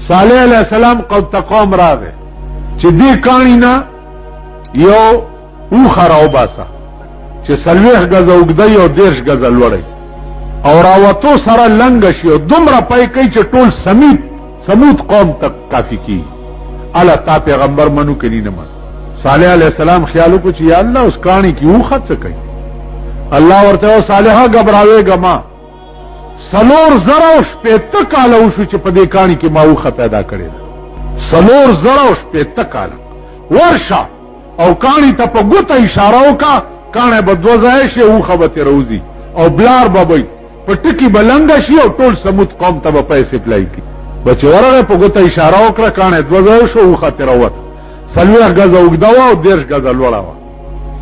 صالح علیہ السلام قوم راغه چې دې کانی نه یو اوخه راوباسه چې 40 غزه اوږده او 10 غزه لوړی او راوتو سره لنګ شي او دومره پای کوي چې ټول سمود قوم تک کافی کی الله تا پیغمبر منو کړي نه من صالح علیہ السلام خیالو کو چې یا الله اوس کانی کی اوخه څه کوي الله ورته صالحا غبراويګه ما 4,000 کاله وشو چې په دې کانی کې ما اوخه پیدا کړې 4,000 کاله ورشه او کانی ته په ګوته اشاره وکا کانه بدوځای شي اوخه به روزي او بلار بابي په ټکی بلنګ شي او ټول سمود قوم ته په پیسې پلای کی بچ ورغه په ګوته اشاره وکړه کانه دوځای شو اوخه تروت 40 غزه وګدا او 10 غزه لوړا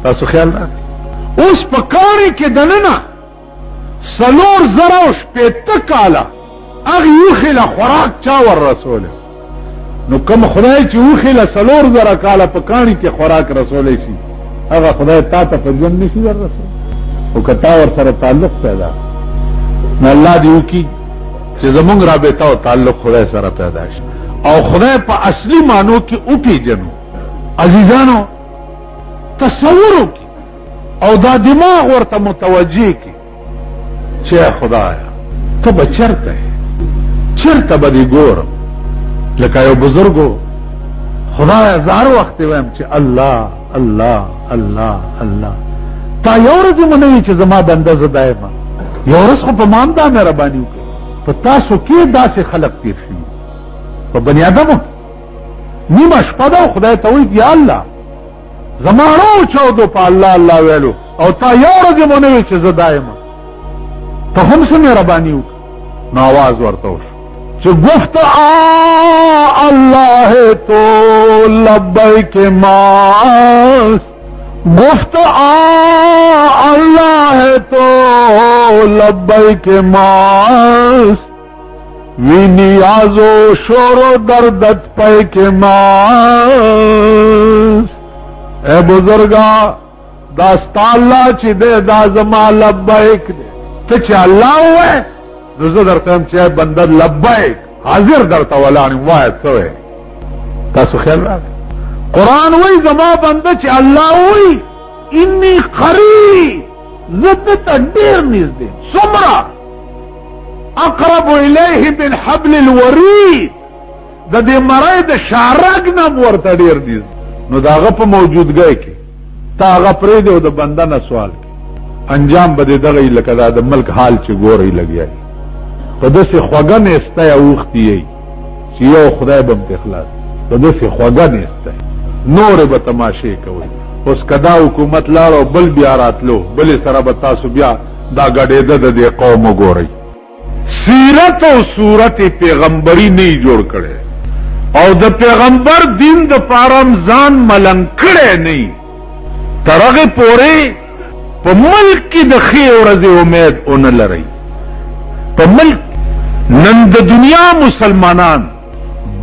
تاسو خیال اوس په کاری کې دننه 4,000 کاله اغه یوخله خوراک چا ور رسوله نو کوم خدای چې یوخله 4,000 کاله په کانی کې خوراک رسولې شي هغه خدای تا ته په ژوند نشي ور رسول او کتا ور سره تعلق پیدا نو الله دې وکي چې زمونږ رابطه او تعلق خدای سره پیدا شي او خدای په اصلي معنی کې او پیژنو عزیزانو تصور وکي او دا دماغ ورته متوجه کی چې خدایا ته به چرته به دې ګورم لکه یو بزرګو خدایا زار وخت ویم چې الله الله الله الله تا یو ورځ منوي چې زما بنده زه دایمه یو ورځ خو په مان دا مهرباني وکړي په تاسو کې داسې خلق تیر شي په بني آدمو نیمه شپه ده خدای ته وایي یا الله زمانو چودو په الله الله ویلو او تا یو ورځ منوي چې زه دایمه ته هم څه مهرباني وکړه نو आवाज ورته وشو چې گفت الله تو لبیک ماست گفت الله تو لبیک ماست وی نیاز و شور و دردت پیک ماست اے بزرگا داستا اللہ چی دے دا زما لبیک دے ته چې الله وای نو زه درته هم چې بنده لبیک حاضر درته ولاړم وای څه وای تاسو خیال راغی قرآن وای زما بنده چې الله وای انی قریب زه ته ډېر نږدې څومره اقرب الیه من حبل الورید د دې مرۍ د شارګ نه ورته ډېر نږدې نو د هغه په موجودګۍ کې تا هغه پرېږدې او د بنده نه سوال انجام بده دغه لکه دا د ملک حال چې ګوري لګیا په داسې خوږه نسته اوختي چې یو خدای به اخلاص په داسې خوږه نسته نور به تماشې کوي اوس کدا حکومت لاړو بل بیا راتلو بل سره به تاسو بیا دا غډېده د دې قوم وګورئ سیرت او صورت پیغمبري نه جوړ کړي او د پیغمبر دین د پاره ځان ملنګ کړي نه ترغه پوره په ملک کې د خیر ورځې امید اون لري په ملک نن د دنیا مسلمانان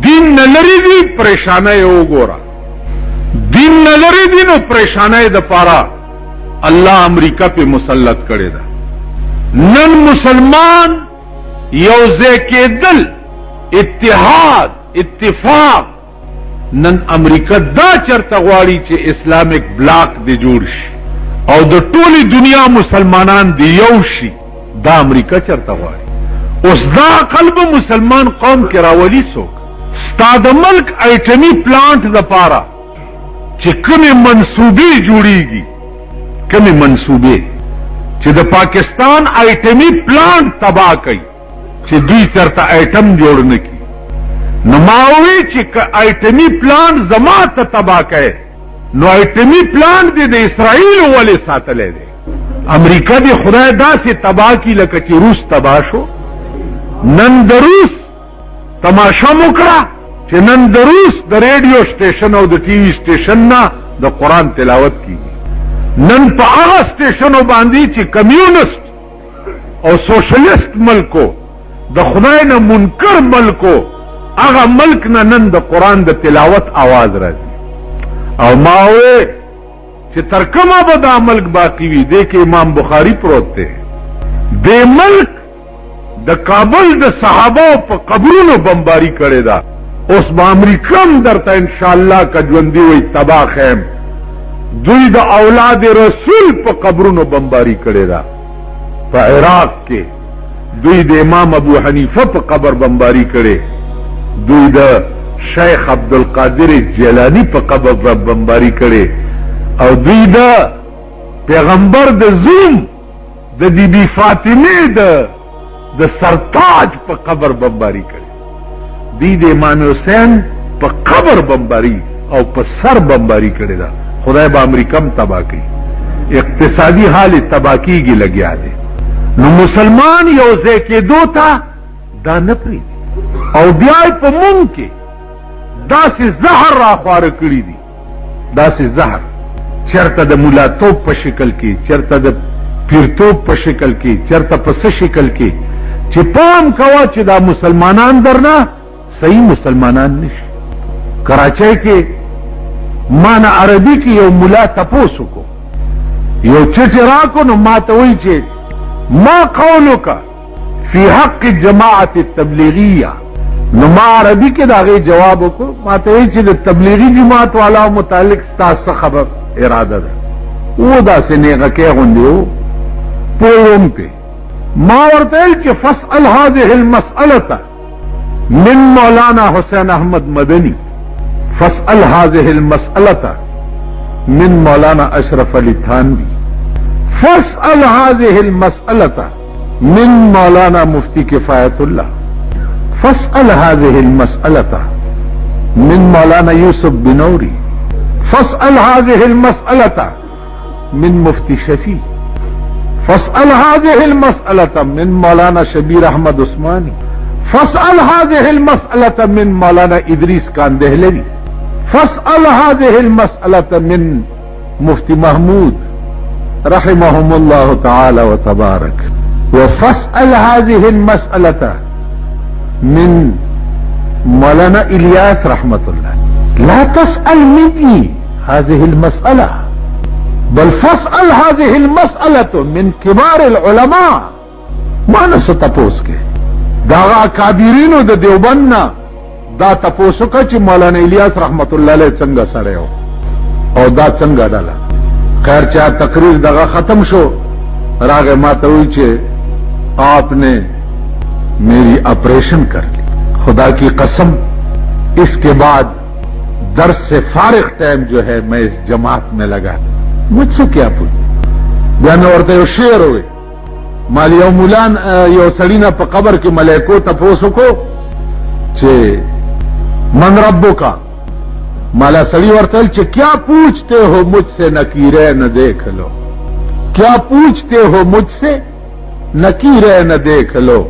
دین نه لري دي پریشانه یو ګورا دین نه لري دي نو پریشانه د پاره الله امریکا په مسلط کړي دا نن مسلمان یو ځکه دل اتحاد اتفاق نن امریکا دا چرته غواړي چې اسلامیک بلاک دی جوړ شي او د ټولي دنیا مسلمانان دی یو شي دا امریکا چرته غواړي اوس دا قلب مسلمان قوم کې راولي څوک ستا د ملک ایټمي پلانټ لپاره چې کومې منصوبې جوړیږي کومې منصوبې چې د پاکستان ایټمي پلانټ تباہ کوي چې دوی چرته ایټم جوړ نه کړي نو ما وی چې ایټمي پلانټ زما ته تباہ کوي نو ایټمی پلان دی د اسرائیل ولې ساتلې دی امریکا دی خدای داسې تباہ کی لکه چې روس تباہ شو نن د روس تماشا وکړه چې نن د روس د ریډیو سټیشن او د ټي وي سټیشن نه د قرآن تلاوت کیږي نن په هغه سټیشنو باندې چې کمیونست او سوشلیست ملکو د خدای نه منکر ملکو هغه ملک نه نن د قرآن د تلاوت आवाज راځي او ماوے چې ترکمه به دا ملک باقی وي دې کې امام بخاری پروت دی دې ملک د کابل د صحابه په قبرونو بمباری کړي دا اوس با امریکم درته انشاءالله که ژوندي وي تباه خیم. دوی د اولاد رسول په قبرونو بمباری کړې ده. په عراق کې دوی د امام ابو حنیفه په قبر بمباری کړې، دوی د شیخ عبدالقادر جیلانی په قبر بمباری کړې، او دوی د پیغمبر د زوم د بی بی فاطمه د سرتاج په قبر بمباری کړې. دوی د امام حسین په قبر بمباری او په سر بمباری کړې ده. خدای به امریکم تباہ کړي. اقتصادي حال تباہ کیږي لګیا دی. نو مسلمان یو ځای کېدو ته دا نه پرېږدي، او بیا په مونږ کې داسې زهر راخواره کړي دي، داسې زهر چرته د ملاتوب په شکل کې، چرته د پیرتوب په شکل کې، چرته په څه شکل کې، چې پام کوه چې دا مسلمانان درنه صحیح مسلمانان نشي. کراچۍ کې ما نه عربي کې یو ملا تپوس وکړو، یو چټې راکو، نو ما ته وایي چې ما قولک فی حق جماعت التبلیغیه. نو ما عربی کې دا غي جواب وکړو، ما ته وایي چې د تبلیغی جماعت والا متعلق ستاسو خبر اراده ده. و دا سنیغه کې غوندیو پویم په ما ورته چې فاسأل هذه المسألة من مولانا حسین احمد مدنی، فاسأل هذه المسألة من مولانا اشرف علی تھانوی، فاسأل هذه المسألة من مولانا مفتی کفایت اللہ، فاسأل هذه المسألة من مولانا یوسف بنوری، فاسأل هذه المسألة من مفتی شفیع، فاسأل هذه المسألة من مولانا شبیر احمد عثمانی، فاسأل هذه المسألة من مولانا ادریس کاندہلوی، فاسأل هذه المسألة من مفتی محمود رحمهم الله تعالى وتبارك، وفاسأل هذه المسألة من مولانا الیاس رحمة الله. لا تسأل مني هذه المسألة، بل فاسأل هذه المسألة من كبار العلماء. ما نستپوس کے داغا کابرینو د دیوبندنا دا تپوسو کا چې مولانا الیاس رحمت الله علیه څنګه سره او دا څنګه ډاله. خیر چا تقریر دغه ختم شو، راغه ما ته وی چې آپ نے میری آپریشن کر لی، خدا کی قسم اس کے بعد درس سے فارغ ٹائم جو ہے میں اس جماعت میں لگا. مجھ سے کیا پوچھ بیا مې ورته یو شعر وی، مال یو مولان یو سړی نه په قبر کې ملائکو تپوس وکړو چې من ربو کا، مالا سڑی ورتل چې کیا پوچھتے ہو مجھ سے نکیرے نہ دیکھ لو، کیا پوچھتے ہو مجھ سے نکیرے نہ دیکھ لو،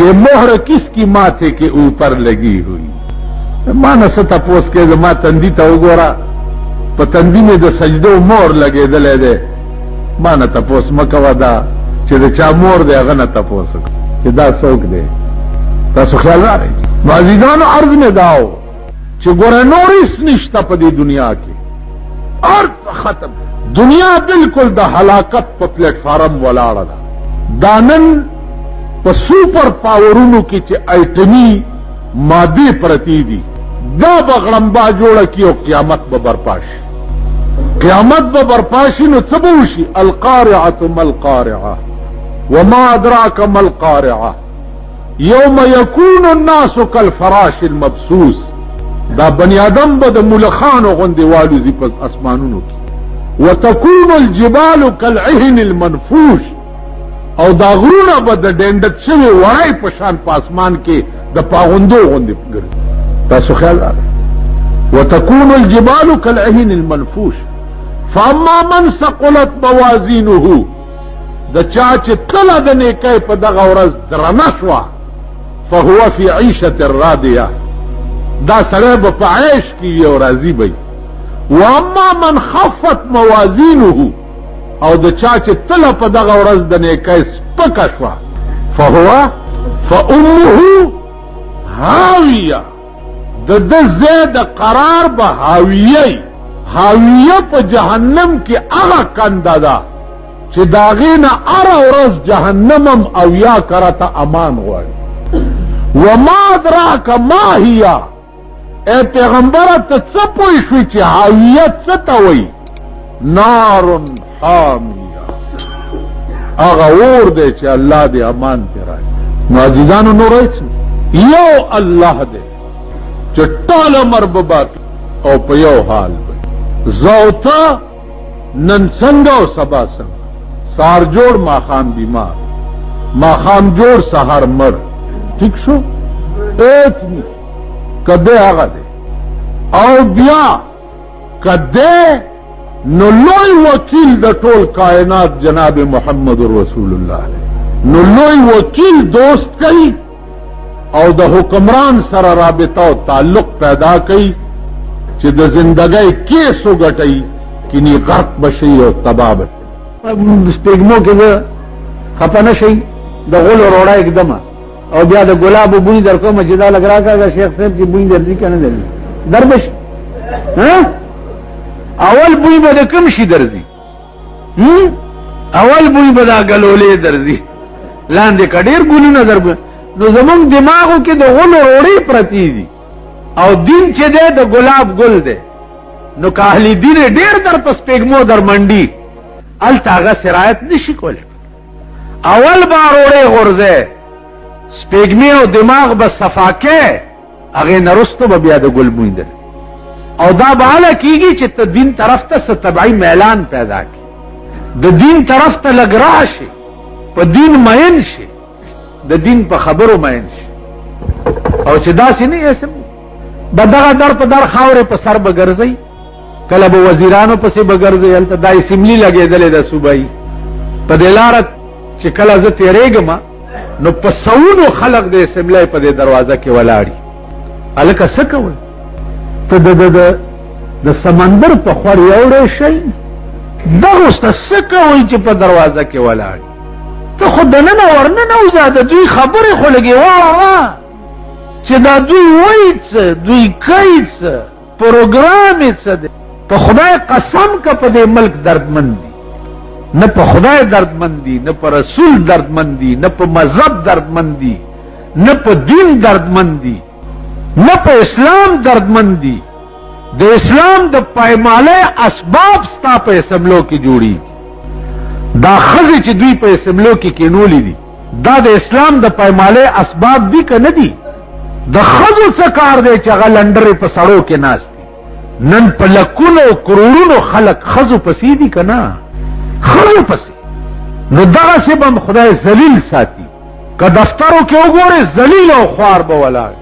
یہ مہر کس کی ماتھے کے اوپر لگی ہوئی. ما نه څه تپوس کې زما تندي ته وګوره، په تندي مې د سجدو مور لګېدلی دی. ما نه تپوس مه کوه دا چې د چا مور دی هغه نه تپوس چې دا څوک دی. تاسو خیال راغی. نو عزیزانو عرض مې داو چې ګوره نور هیڅ نشته په دې دنیا کې، ارض ختم. دنیا بالکل د هلاکت په پلیټ فارم ولاړه ده. دا نن په سوپر پاورونو کې چې ایټمي مادې پرتی دي، دا به غړمبا جوړه کی او قیامت به برپا شي. قیامت به برپا شي نو څه به وشي؟ القارعة ما القارعة وما ادراک ما القارعة یوم یکون الناس کالفراش المبثوث. دا بنی آدم به د ملخانو غوندې والوزي په اسمانونو کې. وتكون الجبال كالعهن المنفوش، او دا غرونه به د ډنډت شوي وړی په شان په اسمان کې د پاغوندو غوندې ګرځي. تاسو خیال راغی. وتكون الجبال كالعهن المنفوش فاما من ثقلت موازینه، د چا چې کله د نیکۍ په دغه ورځ درنه شوه فهو فی عیشة راضیه، دا سړی به په عیش کې وي او راضي به وي. واما من خفت موازینه، او د چا چې تله په دغه ورځ د نیکۍ سپکه شوه فهو فامه هاویه، د ده ځای د قرار به هاویه. هاویه په جهنم کې هغه کنده ده چې د هغې نه هره ورځ جهنم هم اویا کرته امان غواړي. وما ادراک ما هي، اے پیغمبر ته څه پوه شوې چې حاویت څه ته وایي؟ نار حامیه، هغه اور دی چې الله دې امان پې راځي. نو عزیزانو نور یو الله دی چې ټول عمر به باقي او په یو حال به زه او ته نن څنګه او سبا څنګه، سهار جوړ ماښام بیمار، ماښام جوړ سهار مړ. ٹھیک شو؟ هیڅ نه کده هغه دی. او بیا کده نو لوی وکیل د ټول کائنات جناب محمد رسول الله نو لوی وکیل دوست کوي او د حکمران سره رابطه او تعلق پیدا کوي چې د زندګۍ کیس وګټي کینی غرق بشي او تباه بشي. سپېږمو کې د خفه نه شي د غول روړه اکدمه او بیا د ګلابو بوی در کوم چې دا لګ راکاږه شیخ صاحب چې بوی درځي که نه درځي؟ در به شي. اول بوی به د کوم شي درځي؟ اول بوی به دا ګلولې درځي، لاندې که ډېر ګلونه در به. نو زمونږ دماغو کې د غلو روړې پرتې دي او دین چې دی د ګلاب ګل دی. نو که اهل دین ډېر در په سپېږمو در منډي هلته هغه سرایت نشي کولی. اول به روړې غورځی، سپېږمې او دماغ به صفا کې، هغې نه رستو به بیا د ګل بوی در. او دا به هله کېږي چې ته دین طرف ته څه طبعي میلان پیدا کړي، د دین طرف ته لږ راشي، په دین مین شي، د دین په خبرو مین شي. او چې داسې نه یې به دغه در په در خاورې په سر به ګرځئ، کله به وزیرانو پسې به ګرځئ، هلته دا اسمبلي لګېدلې ده صوبایي. په دې لاره چې کله زه تېرېږم نو په سوونو خلق د اسمبلۍ په دې دروازه کې ولاړي. هلکه څه کوئ؟ ته د سمندر په خور یوړی شئ، دغوس ته څه کوئ چې په دروازه کې ولاړي؟ ته خو دننه ورننه وځه، د دوی خبرې خو لږې واوره چې دا دوی وایي څه، دوی کوي څه، پروګرام یې څه دی. په خدای قسم که په دې ملک دردمند دي، نه په خدای دردمند دي، نه په رسول دردمند دي، نه په مذهب دردمند دي، نه په دین دردمند دي، نه په اسلام دردمند دي. د اسلام د پایمالۍ اسباب ستا په اسمبلو کې جوړېږي. دا ښځې چې دوی په اسمبلو کې کېنولې دي دا د اسلام د پایمالۍ اسباب دي که نه دي؟ د ښځو څه کار دی چې هغه لنډرې په سړو کې ناست دي؟ نن په لکونو کروڑونو خلک ښځو پسې دي که نه؟ ښځو پسې. نو دغسې به هم خدای ذلیل ساتي. که دفترو کې وګورې ذلیل او خوار به ولاړ،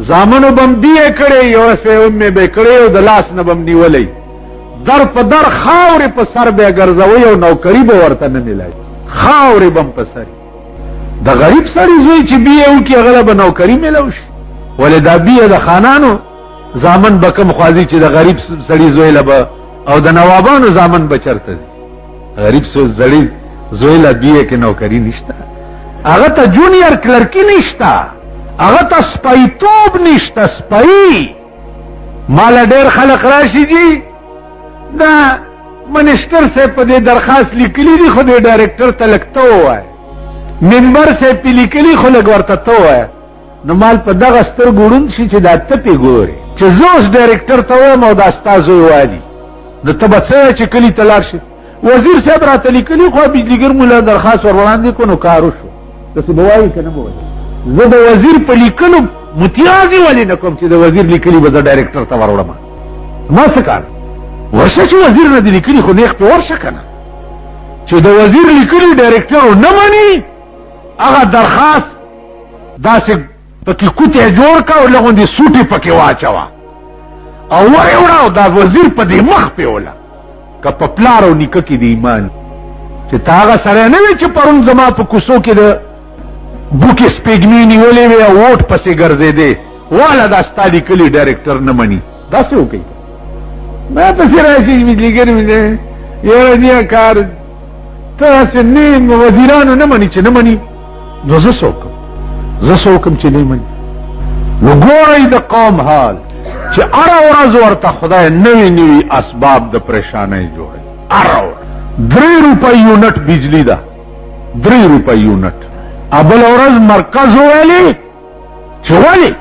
زامنو به هم بیې کړې، یوسې امې به یې کړې او د لاس نه به هم نیولی، در په در خاورې په سر به یې ګرځوئ او نوکري به ورته نه میلاوي، خاورې به هم په سر. د غریب سړي زوی چې بیې وکړي هغه به نوکري میلاو شي. ولې دا بیې د خانانو زامن به کوم خوازي چې د غریب سړي زوی له به او د نوابانو زامن به چېرته ځي؟ غریب سړي زوی له بیې کې نوکري نشته، هغه ته جونیئر کلرکي نشته، هغه ته سپایتوب نشته. سپایي ماله ډېر خلق راشي جي دا منیسټر صاحب په دې درخواست لیکلي دي، خو دې ډایرکټر ته لږ ته ووایه، ممبر صاحب پې لیکلي خو لږ ورته ته ووایه. نو مال په دغه سترګو ړوند شي چې دا ته پې ګورې چې زه اوس ډایرکټر ته وایم او دا ستا زوی والي، نو ته به څه چې کلي ته لاړ شي وزیر صاحب راته لیکلي خو بجلیګر مولا درخواست ور وړاندې کړو نو کار وشو. داسې به وایي که نه به وایي؟ زه د وزیر په لیکلو متیازې ولې نه کوم چې د وزیر لیکلي به زه ډایرکټر ته ور وړم؟ ما څه کار؟ ورشه چې وزیر نه دې لیکلي خو نیغ پې ورشه که نه. چې د وزیر لیکلي ډایرکټر نه مني هغه درخواست داسې پکې کوټې جوړ کړه او لغوندې سوټې پکې واچوه او ورې وړه او دا وزیر په دې مخ پې وله. که په پلار او نیکه کې د ایمان چې ته هغه سړی نه وې چې پرون زما په کوڅو کې د بوکې سپېږمې نیولې وې او ووټ پسې ګرځېدې، واله دا ستا لیکلي ډایرکټر نه مني. داسې وکړئ. ما پسې راشي بجلیګر مې دی یاره دې کار ته هسې نه وزیرانو نه مني چې نه مني، نو زه څه وکړم؟ زه څه وکړم چې نه مني؟ نو ګورئ د قوم حال چې هره ورځ ورته خدای نوي نوي اسباب د پریشانۍ جوړوي. هره ورځ 3 روپۍ یونټ بجلی ده، 3 روپۍ یونټ. بله ورځ مرکز وویلې چې ولې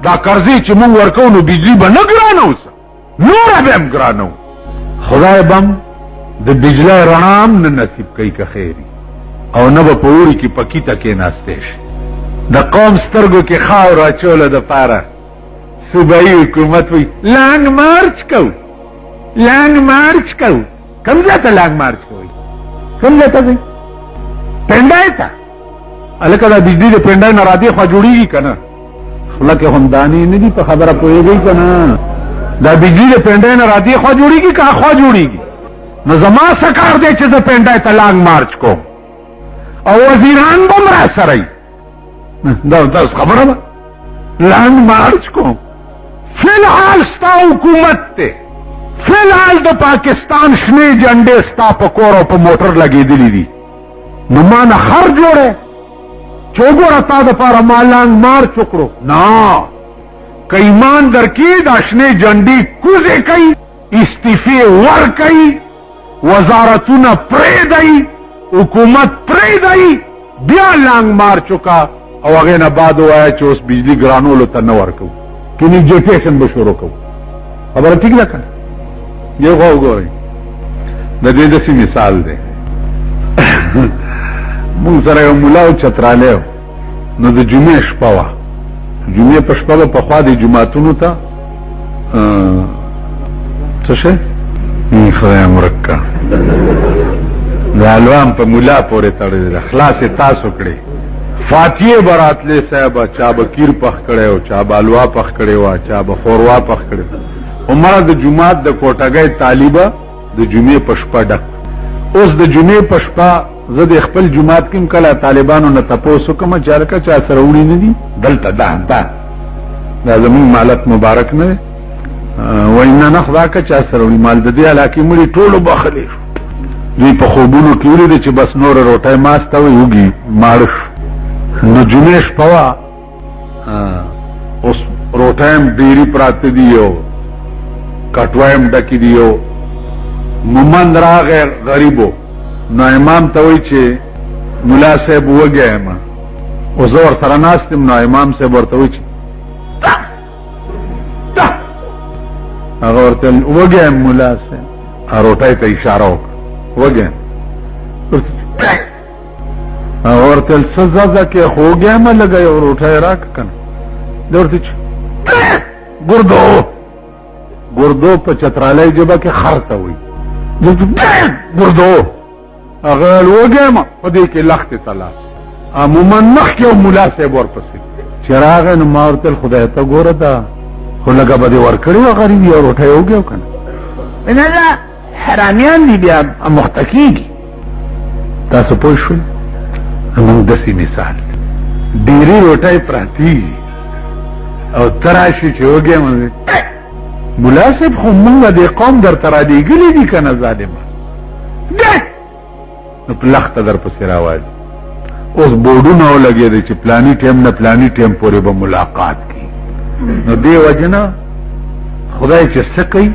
دا قرضې چې مونږ ورکو نو بجلی به نه ګرانه اوسه نوره به هم ګرانه خدای بم د بجلی رڼا هم نه نصیب کوي که خیري او نه به په اوړي کې پکیته کېناستی شي د قوم سترګو کې خاور اچولو دپاره صوبایي حکومت وایي لانګ مارچ کوو لانګ مارچ کوو کوم ځای ته لانګ مارچ کوئ کوم ځای ته ځئ پنډای ته هلکه دا بجلي د پنډای نه رادې خوا جوړېږي که نه خوله کې همدانې نه دي په خبره پوهېږئ که نه دا بجلي د پنډای نه رادې خوا جوړېږي که خوا جوړېږي نو زما څه کار دی چې زه پنډای ته لانګ مارچ کوم او وزیران به م را سره وي دا خبره ده لانګ مارچ کوم فی الحال ستا حکومت دی فی الحال د پاکستان شنې جنډې ستا په کور او په موټر لګېدلي دي نو ما نه خر جوړی چې وګوره تا دپاره ما لانګ مارچ وکړو نه که ایمان درکې دا شنې جنډې کوزې کوي استعفې ورکوي وزارتونه پرېږدئ حکومت پرېږدئ بیا لانګ مارچ وکړه او هغې نه بعد ووایه چې اوس بجلي ګرانولو ته نه ورکوو کنیجیټیشن به شروع کوو خبره ټیک ده که نه یو خوا وګورئ د دې داسې مثال دی مونږ سره یو ملا او چترالی و نو د جمعې شپه وه جمعې په شپه به پخوا د جوماتونو ته څه شی خدای مرک کا د الوام په ملا پورې تړلې ده خلاصې تاسو کړې فاتحې به راتلې صاحبه چا به کیر پخ کړی و چا به الوا پخ کړې وه چا به خوروا پخ کړې عمره د جومات د کوټګۍ طالبه د جمعې په شپه ډک اوس د جمعې په شپه زه د خپل جومات کې م کله طالبانو نه تپوس وکړم چې هلکه چا سره وړي نه دي دلته دا زمونږ مالت مبارک نه دی وایي نه نه خدا که چا سره وړي مال د دې علاقې مړي ټولو بخلی شو دوی په خوبونو کې ولیدې چې بس نوره روټۍ ماسته وي وږي ماړه شو نو جمعې شپه وه اوس روټۍ هم ډېرې پراته دي او کټوۍ هم ډکې دي او مومند راغی غریبو نو امام ته وایي چې ملا صاحب وږی یم او زه ورسره ناست یم نو امام صاحب ورته وایي چې هغه ورته وږی یم ملا صاحب روټۍ ته اشاره وکړه وږی یم هغه ورته ویل څه ځه کې خو وږی یم لږه یو روټۍ راکړه که نه ده ورته چې ګردو په چترالی ژبه کې خر ته وایي ګردو هغه ویل وږی یم په دې کې لښتې ته لاس عموما مخکې یو ملا صاحب ورپسې چې راغی نو ما ورته ویل خدای ته ګوره ده خو لږه به دې ورکړې وه غریب یو روټۍ وږی و که نه نه نه حرامیان دي بیا مخته کېږي تاسو پوه شوئ زمونږ داسې مثال ډېرې روټۍ پراتې او ته راشي چې وږی یم ملا صاحب خو مونږ دې قوم درته رالیږلي دي که نه ظالمه نو په لښته در پسې راوالي اوس بورډونه ولګېدی چې پلاني ټیم نه پلاني ټیم پورې به ملاقات کړي نو دې وجې نه خدای چې څه کوي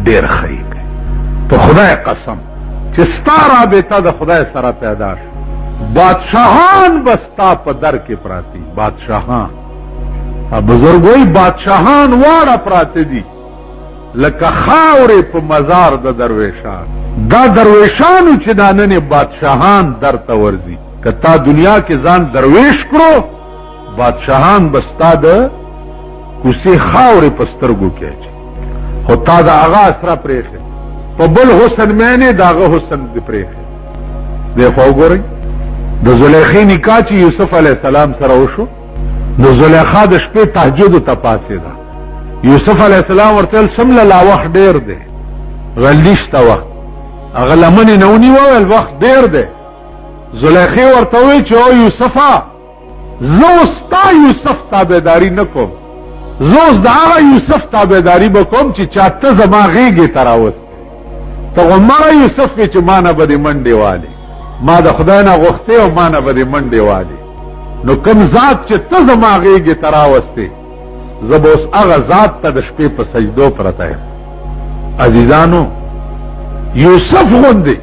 ډېر ښه یې کوي په خدای قسم چې ستا رابطه د خدای سره پیدا شو بادشاهان به ستا په در کې پراته بادشاهان بزرګ وایي بادشاهان واړه پراته دي لکه خاورې په مزار د درویشان دا درویشانو چې دا نن بادشاهان در ته ورځي که تا دنیا کې ځان درویش کړو بادشاهان به ستا د کوڅې خاورې په سترګو کې اچي خو تا د هغه اسره پرېښې په بل حسن مینې د هغه حسن دې پرېښې دی خو وګورئ د زلیخې نکاح چې یوسف علیه السلام سره وشو د زلیخا د شپې تهجدو ته پاڅېده یوسف علیه السلام ورته ویل څومره لا وخت ډېر دی غلي شته وخت هغه لمنې نه ونیوه ویل وخت ډېر دی زلیخې ورته وویل چې او یوسفه زه اوس ستا یوسف تابعداري نه کوم زه اوس د هغه یوسف تابعداري به کوم چې چا ته زما غېږې ته راوستې ته خو مغه یوسف وې چې ما نه به دې منډې والې ما د خدای نه غوښتې او ما نه به دې منډې والې نو کوم ذات چې ته زما غېږې ته راوستې زه به اوس هغه ذات ته د شپې په سجدو پرته یم عزیزانو یوسف غوندې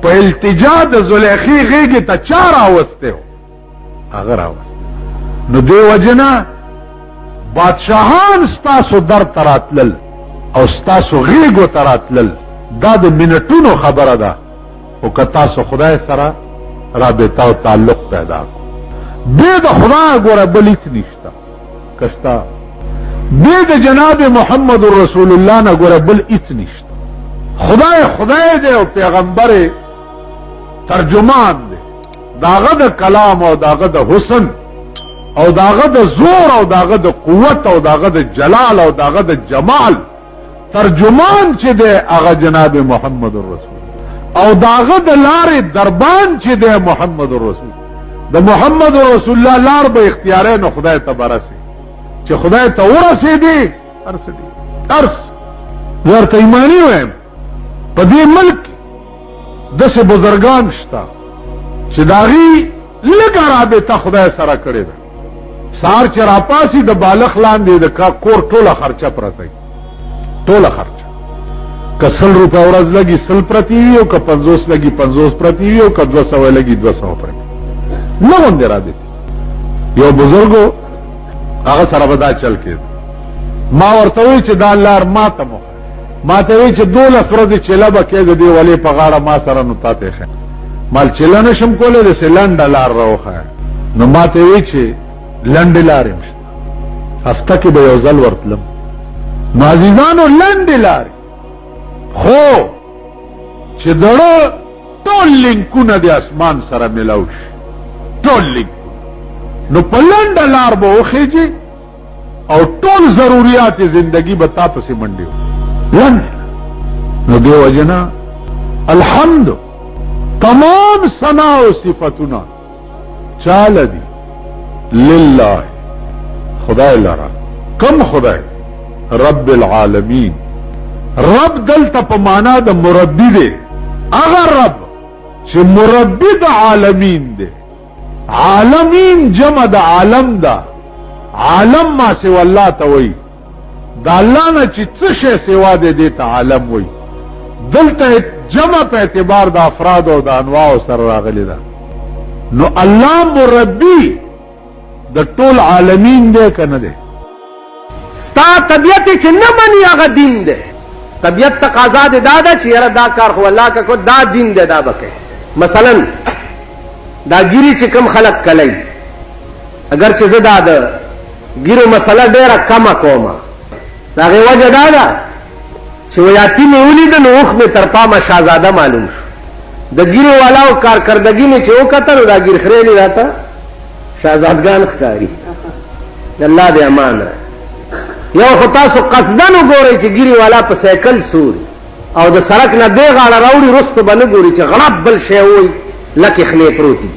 په التجا د زلیخې غېږې ته چا راوستی و هغه راوستی نو دې وجې نه بادشاہان ستاسو در تراتلل او ستاسو غیگو تراتلل دا د منټونو خبره ده او که تاسو خدای سره رابطه او تعلق پیدا کو بے د خدای ګوره بل هیڅ نشته کستا بے د جناب محمد رسول الله نه ګوره بل هیڅ نشته خدای دی او پیغمبر ترجمان دی داغه د کلام او داغه د حسن او داغه د زور او داغه د قوت او داغه د جلال او داغه د جمال ترجمان چې دی هغه جناب محمد رسول او داغه د لارې دربان چې دی محمد رسول د محمد رسول الله لار به اختیارې نو خدای ته برسي چې خدای ته ورسېدي ارس ورته ایمانی وایم په دې ملک داسې بزرګان شته چې داغي لږه رابطه خدای سره کړې ده سار چې راپاسي د بالغ لاندې د کور ټوله خرچه پرته ټوله خرچه که 100 روپه ورځ لګي 100 پرتی وي او که 50 لګي 50 پرتی وي او که 200 لګي 200 پرتی نه غونډه را دي یو بزرګو هغه سره به دا چل کېد ما ورته وی چې دا لار ما ته وی چې 12 ورځې چله به کېږي دی ولې په غاړه ما سره نو تاته ښه مال چله نشم کولای د سلنډ لار راوخه نو ما ته وی چې لنډ لارې مشته هفته کې به یو ځل ورتلم نو عزیزانو لنډ لارې خو چې دړه ټول لینکونه د اسمان سره ملاو شي ټول لینکونه نو په لنډ لار به وخیږي او ټول ضرورت زندگی به تا پسې منډي لنډ نو دی وجنا الحمد تمام ثنا او صفاتنا چاله دي لله خدای لرا کم خدای رب العالمین رب دلته په معنا د مربی دی هغه رب چې مربی د عالمین دی عالمین جمع د عالم دا عالم ما سوا الله ته وای دا الله نه چې څه شی سوا دی دې ته عالم وای دلته جمع په اعتبار د افراد او د انواع سره راغلی ده نو الله مربی د ټول عالمین دی کنه دی ستا طبیعت چې نه مني هغه دین دی طبیعت تقاضا دی دا ده چې یاره دا کار خو الله کا کو دا دین دی دا بکې مثلا دا ګیری چې کم خلق کلی اگر چې زه دا د ګیرو مسله ډیره کمه کومه د هغې وجه دا ده چې ویاتي مې ولیده نو اوښ مې تر پامه شهزاده معلوم شو د ګیرو والاو کارکردګي مې چې وکتل نو دا ګیر خریلي راته شهزادګان ښکاري الله دې امان را یو خو تاسو قصدن وګورئ چې ګیري والا په سایکل سوري او د سړک نه دې غاړه راوړي وروسته به نه ګوري چې غړپ بل شی وایي لکې خلې پروتي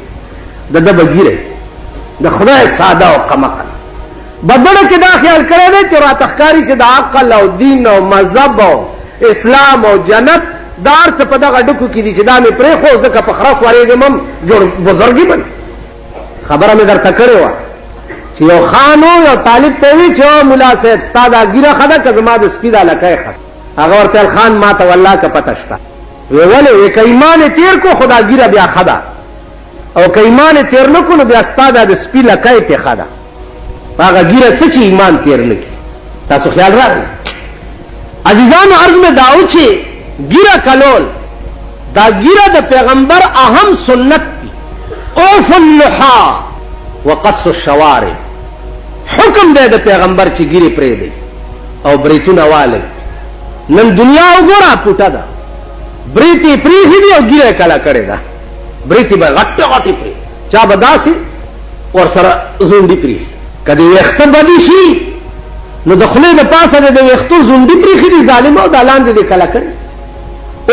د ده به ګیری د خدای ساده او قمقل بدړه کې دا خیال کړی دی چې راته ښکاري چې د عقل او دین او مذهب او اسلام او جنت دا هر څه په دغه ډکو کې دي چې دا مې پرېښو ځکه په خرس ورېږم هم بزرګي بن خبره مې درته کړې وه چې یو خان یو طالب ته وي چې او ملا صاحب ستا دا ګیره ښه ده که زما د سپي دا لکۍ ښه هغه ورته ویل خان ما ته والله که پته شته وی ولې وی که ایمان یې تېر کړو خو دا ګیره بیا ښه ده او که ایمان یې تېر نه کړو نو بیا ستا دا د سپي لکۍ تې ښه ده هغه ګیره څه چې ایمان تېر نه کړي تاسو خیال راغلی عزیزانو عرض مې دا و چې ګیره کلول دا ګیره د پیغمبر اهم سنت دي اوف اللحا وقص الشوارب حکم دی د پیغمبر چې ګیرې پرېږدئ او بریتونه والئ نن دنیا وګوره پوټه ده بریت یې پرېښي دي او ګیره یې کله کړې ده بریت به غټې غټې پرېږدي چا به داسې ورسره زونډي پرېښي که د ویښته بدي شي نو د خولې د پاسه د ویښتو زونډي پرېښي دي ظالمه او دا لاندې دې کله کړې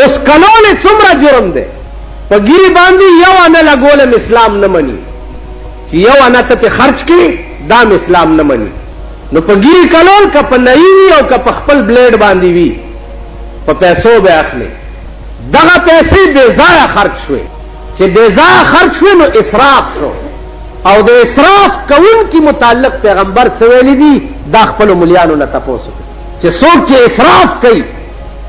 اوس کلول یې څومره جرم دی په ګیرې باندې یو انه لګولم اسلام نه مني چې یو انه ته پې خرچ کړي دا م اسلام نه مني نو په ګیرې کلول که په نعي وي او که په خپل بلیډ باندې وي په پیسو به اخلي دغه پیسې بې ځایه خرچ شوې چې بې ځایه خرچ شوې نو اسراف شو او د اسراف کوونکي متعلق پیغمبر څه ویلي دي دا خپلو ملیانو نه تپوس وکړي چې څوک چې اسراف کوي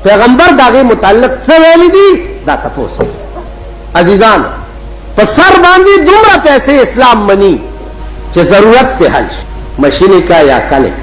پیغمبر د هغې متعلق څه ویلي دي دا تپوس وکړي عزیزانو په سر باندې دومره پیسې اسلام مني چې ضرورت پې حل شي مشینې کا یا کلک